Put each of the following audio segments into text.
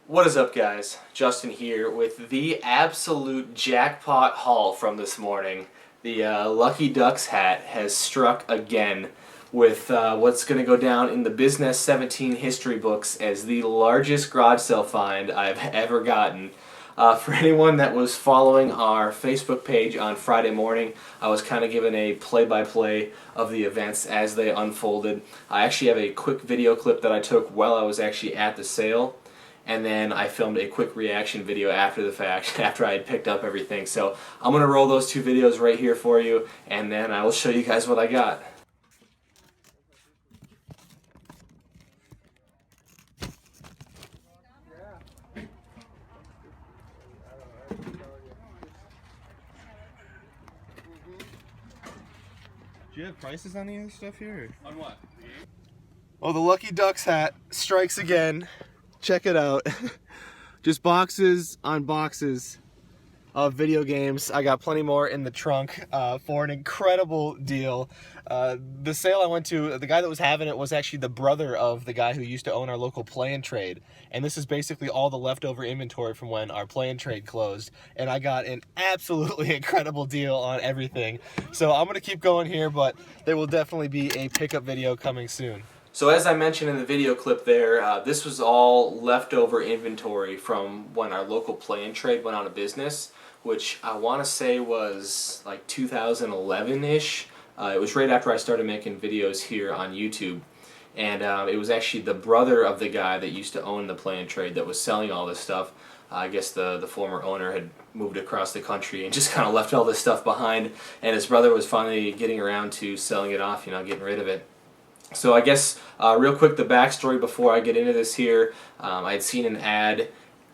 What is up, guys? Justin here with the absolute jackpot haul from this morning. The Lucky Ducks hat has struck again with what's going to go down in the bizzNES17 history books as the largest garage sale find I've ever gotten. For anyone that was following our Facebook page on Friday morning, I was kind of given a play-by-play of the events as they unfolded. I actually have a quick video clip that I took while I was actually at the sale, and then I filmed a quick reaction video after the fact, after I had picked up everything. So I'm going to roll those two videos right here for you, and then I will show you guys what I got. Do you have prices on any of this stuff here? On what? Oh, the Lucky Ducks hat strikes again. Check it out. Just boxes on boxes of video games. I got plenty more in the trunk for an incredible deal. The sale I went to, the guy that was having it was actually the brother of the guy who used to own our local Play and Trade. And this is basically all the leftover inventory from when our Play and Trade closed. And I got an absolutely incredible deal on everything. So I'm going to keep going here, but there will definitely be a pickup video coming soon. So as I mentioned in the video clip there, this was all leftover inventory from when our local Play and Trade went out of business, which I want to say was like 2011-ish. It was right after I started making videos here on YouTube. And it was actually the brother of the guy that used to own the Play and Trade that was selling all this stuff. I guess the former owner had moved across the country and just kind of left all this stuff behind, and his brother was finally getting around to selling it off, getting rid of it. So I guess real quick, the backstory before I get into this here, I had seen an ad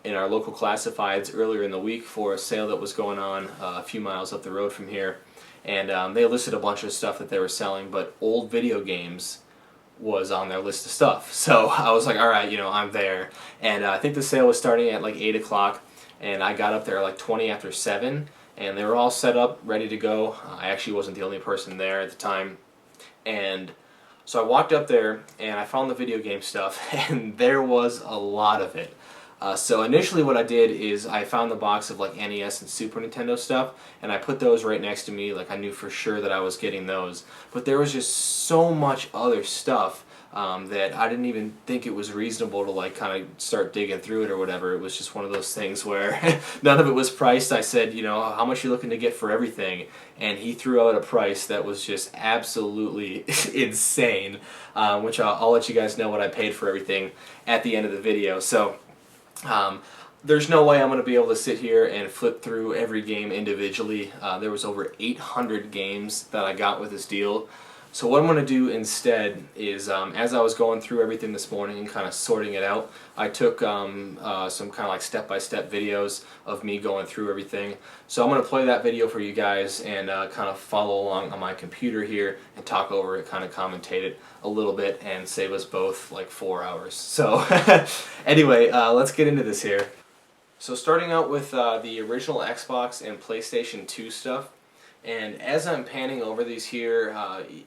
in our local classifieds earlier in the week for a sale that was going on a few miles up the road from here, and they listed a bunch of stuff that they were selling, but old video games was on their list of stuff. So I was like, alright, I'm there. And I think the sale was starting at like 8 o'clock, and I got up there like 20 after 7, and they were all set up, ready to go. I actually wasn't the only person there at the time, and so I walked up there and I found the video game stuff, and there was a lot of it. So initially what I did is I found the box of like NES and Super Nintendo stuff, and I put those right next to me, like I knew for sure that I was getting those. But there was just so much other stuff that I didn't even think it was reasonable to like kind of start digging through it or whatever. It was just one of those things where none of it was priced. I said, how much are you looking to get for everything? And he threw out a price that was just absolutely insane, which I'll let you guys know what I paid for everything at the end of the video. So there's no way I'm going to be able to sit here and flip through every game individually. There was over 800 games that I got with this deal. So what I'm going to do instead is, as I was going through everything this morning and kind of sorting it out, I took some kind of like step-by-step videos of me going through everything. So I'm going to play that video for you guys and kind of follow along on my computer here and talk over it, kind of commentate it a little bit, and save us both like 4 hours. So anyway, let's get into this here. So starting out with the original Xbox and PlayStation 2 stuff. And as I'm panning over these here,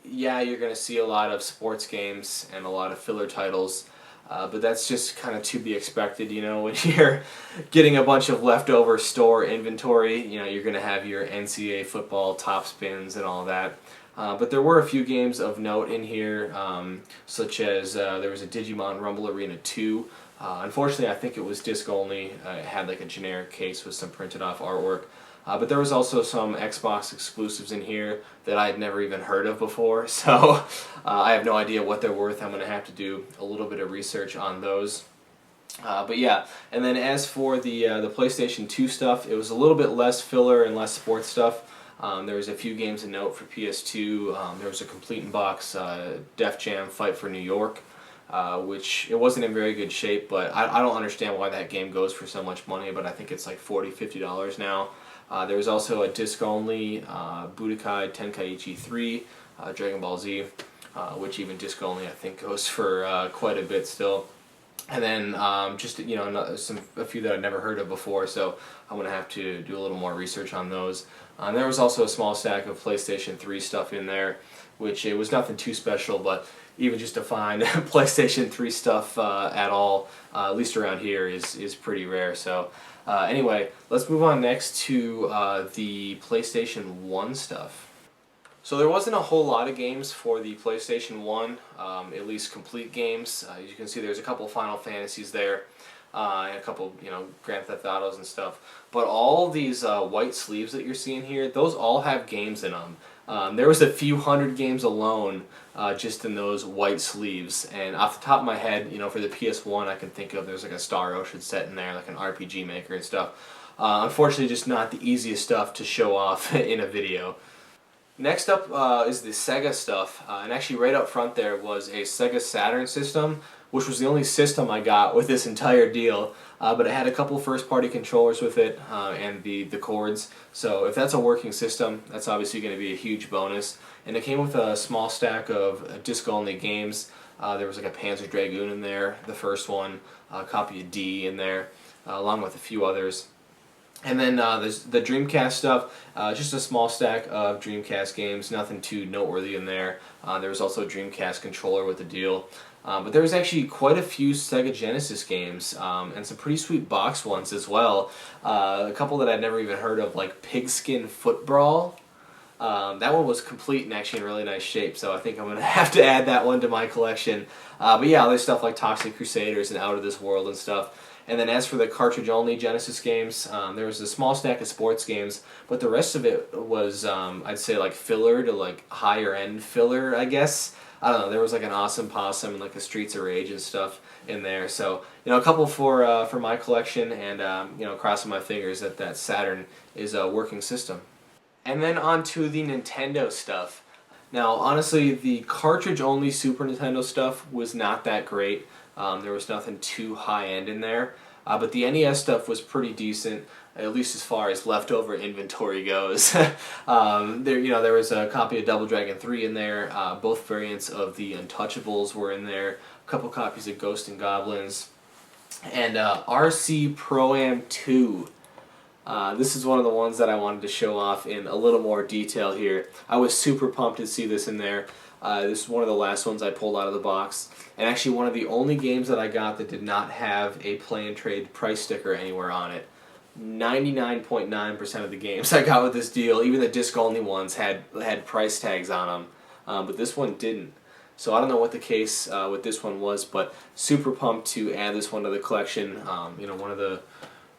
yeah, you're going to see a lot of sports games and a lot of filler titles, but that's just kind of to be expected, when you're getting a bunch of leftover store inventory, you're going to have your NCAA football top spins and all that. But there were a few games of note in here, such as there was a Digimon Rumble Arena 2. Unfortunately, I think it was disc only. It had like a generic case with some printed off artwork. But there was also some Xbox exclusives in here that I had never even heard of before, so I have no idea what they're worth. I'm going to have to do a little bit of research on those. But yeah, and then as for the PlayStation 2 stuff, it was a little bit less filler and less sports stuff. There was a few games of note for PS2. There was a complete in box Def Jam Fight for New York, which it wasn't in very good shape, but I don't understand why that game goes for so much money, but I think it's like $40, $50 now. There was also a disc-only Budokai Tenkaichi 3, Dragon Ball Z, which even disc-only I think goes for quite a bit still. And then just a few that I'd never heard of before, so I'm gonna have to do a little more research on those. There was also a small stack of PlayStation 3 stuff in there, which it was nothing too special, but even just to find PlayStation 3 stuff at all, at least around here, is pretty rare. So anyway, let's move on next to the PlayStation 1 stuff. So there wasn't a whole lot of games for the PlayStation 1, at least complete games. As you can see, there's a couple Final Fantasies there, and a couple, Grand Theft Autos and stuff. But all these white sleeves that you're seeing here, those all have games in them. There was a few hundred games alone just in those white sleeves. And off the top of my head, for the PS1, I can think of, there's like a Star Ocean set in there, like an RPG Maker and stuff. Unfortunately, just not the easiest stuff to show off in a video. Next up is the Sega stuff, and actually right up front there was a Sega Saturn system, which was the only system I got with this entire deal, but it had a couple first-party controllers with it and the cords, so if that's a working system, that's obviously going to be a huge bonus. And it came with a small stack of disc-only games. There was like a Panzer Dragoon in there, the first one, a copy of D in there, along with a few others. And then there's the Dreamcast stuff, just a small stack of Dreamcast games, nothing too noteworthy in there. There was also a Dreamcast controller with the deal. But there was actually quite a few Sega Genesis games, and some pretty sweet box ones as well. A couple that I'd never even heard of, like Pigskin Foot Brawl. That one was complete and actually in really nice shape, so I think I'm going to have to add that one to my collection. But yeah, there's stuff like Toxic Crusaders and Out of This World and stuff. And then as for the cartridge-only Genesis games, there was a small stack of sports games, but the rest of it was, I'd say, like filler to like higher-end filler, I guess. I don't know, there was like an Awesome Possum and like a Streets of Rage and stuff in there. So, a couple for my collection, and, crossing my fingers that that Saturn is a working system. And then on to the Nintendo stuff. Now, honestly, the cartridge-only Super Nintendo stuff was not that great. There was nothing too high-end in there, but the NES stuff was pretty decent, at least as far as leftover inventory goes. There was a copy of Double Dragon 3 in there, both variants of the Untouchables were in there, a couple copies of Ghosts and Goblins, and RC Pro-Am 2. This is one of the ones that I wanted to show off in a little more detail here. I was super pumped to see this in there. This is one of the last ones I pulled out of the box, and actually one of the only games that I got that did not have a play and trade price sticker anywhere on it. 99.9% of the games I got with this deal, even the disc-only ones, had price tags on them, but this one didn't. So I don't know what the case with this one was, but super pumped to add this one to the collection. One of the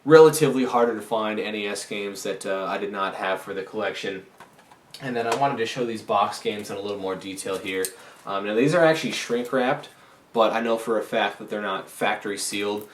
relatively harder to find NES games that I did not have for the collection. And then I wanted to show these box games in a little more detail here. Now these are actually shrink wrapped, but I know for a fact that they're not factory sealed.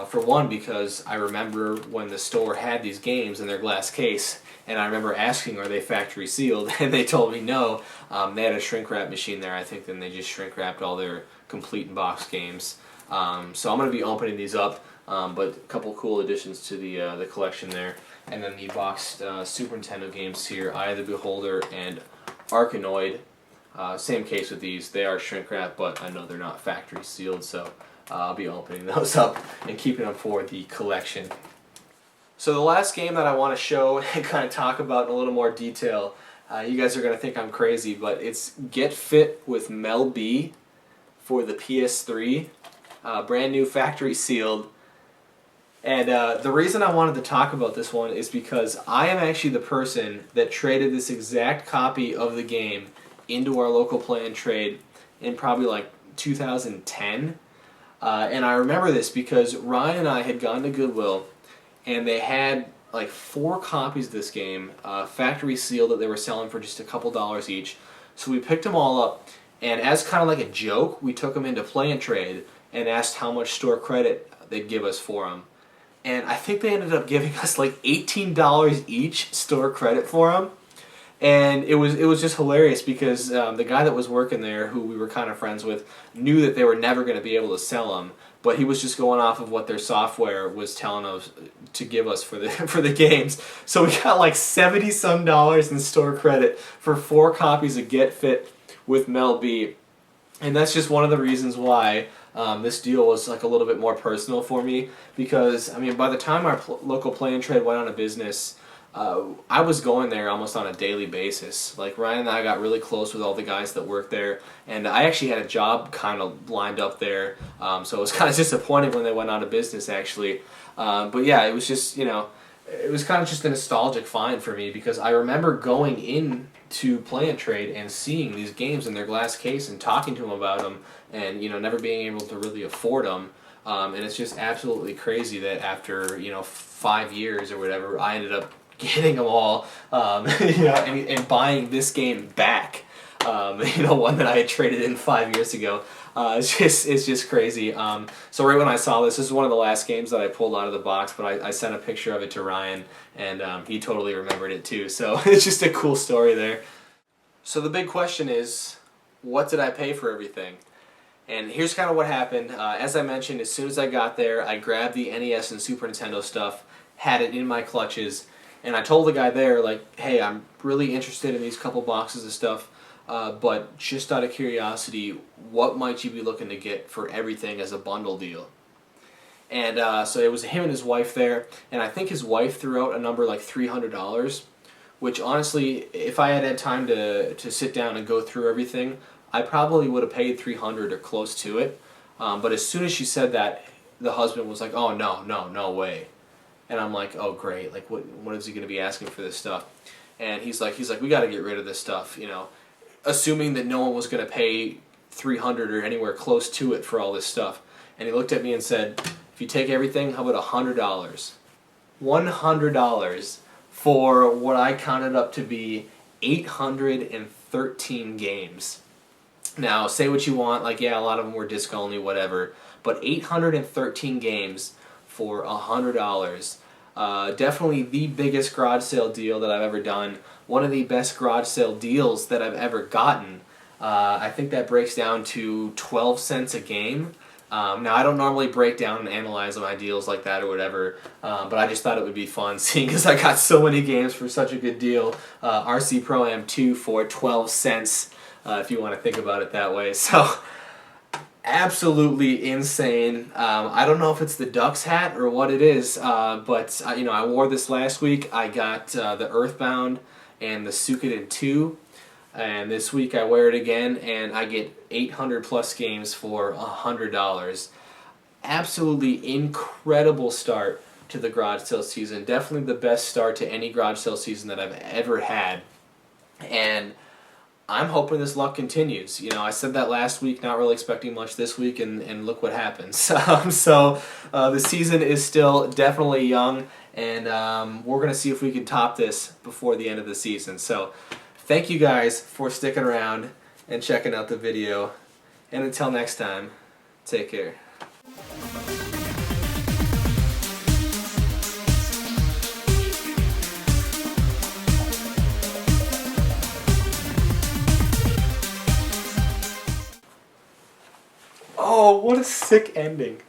For one, because I remember when the store had these games in their glass case, and I remember asking, are they factory sealed? And they told me no. They had a shrink wrap machine there, I think, then they just shrink wrapped all their complete box games. So I'm going to be opening these up, but a couple cool additions to the collection there. And then the boxed Super Nintendo games here, Eye of the Beholder and Arkanoid. Same case with these. They are shrink wrapped, but I know they're not factory sealed, so I'll be opening those up and keeping them for the collection. So the last game that I want to show and kind of talk about in a little more detail, you guys are going to think I'm crazy, but it's Get Fit with Mel B for the PS3. Brand new factory sealed. And the reason I wanted to talk about this one is because I am actually the person that traded this exact copy of the game into our local play and trade in probably like 2010. And I remember this because Ryan and I had gone to Goodwill, and they had like 4 copies of this game, factory sealed, that they were selling for just a couple dollars each. So we picked them all up, and as kind of like a joke, we took them into play and trade and asked how much store credit they'd give us for them. And I think they ended up giving us like $18 each store credit for them. And it was just hilarious because the guy that was working there, who we were kind of friends with, knew that they were never going to be able to sell them, but he was just going off of what their software was telling us to give us for the games. So we got like $70-some in store credit for 4 copies of Get Fit with Mel B. And that's just one of the reasons why this deal was like a little bit more personal for me because, I mean, by the time our local play and trade went out of business, I was going there almost on a daily basis. Like, Ryan and I got really close with all the guys that worked there, and I actually had a job kind of lined up there, so it was kind of disappointing when they went out of business, actually. But yeah, it was just, you know, it was kind of just a nostalgic find for me because I remember going in to Play and Trade and seeing these games in their glass case and talking to them about them, and, you know, never being able to really afford them. And it's just absolutely crazy that after, you know, 5 years or whatever, I ended up getting them all, you know, and buying this game back. You know, one that I had traded in 5 years ago. It's just crazy. So right when I saw this is one of the last games that I pulled out of the box, but I sent a picture of it to Ryan, and he totally remembered it too. So it's just a cool story there. So the big question is, what did I pay for everything? And here's kind of what happened. As I mentioned, as soon as I got there, I grabbed the NES and Super Nintendo stuff, had it in my clutches, and I told the guy there, like, hey, I'm really interested in these couple boxes of stuff, but just out of curiosity, what might you be looking to get for everything as a bundle deal? And so it was him and his wife there, and I think his wife threw out a number like $300, which honestly, if I had had time to sit down and go through everything, I probably would have paid $300 or close to it. But as soon as she said that, the husband was like, oh, no way. And I'm like, oh, great, like, what is he going to be asking for this stuff? And he's like, we got to get rid of this stuff, you know, assuming that no one was going to pay $300 or anywhere close to it for all this stuff. And he looked at me and said, if you take everything, how about $100? $100 for what I counted up to be 813 games. Now, say what you want, like, yeah, a lot of them were disc only, whatever, but 813 games for $100. Definitely the biggest garage sale deal that I've ever done. One of the best garage sale deals that I've ever gotten. I think that breaks down to 12 cents a game. Now, I don't normally break down and analyze my deals like that or whatever, but I just thought it would be fun seeing as I got so many games for such a good deal. RC Pro-Am 2 for 12 cents, if you want to think about it that way. So, absolutely insane. I don't know if it's the Ducks hat or what it is, but you know, I wore this last week. I got the Earthbound and the Suikoden 2, and this week I wear it again, and I get 800 plus games for $100. Absolutely incredible start to the garage sale season. Definitely the best start to any garage sale season that I've ever had, and I'm hoping this luck continues. You know, I said that last week, not really expecting much this week, and look what happens. So the season is still definitely young, and we're going to see if we can top this before the end of the season. So thank you guys for sticking around and checking out the video. And until next time, take care. Oh, what a sick ending.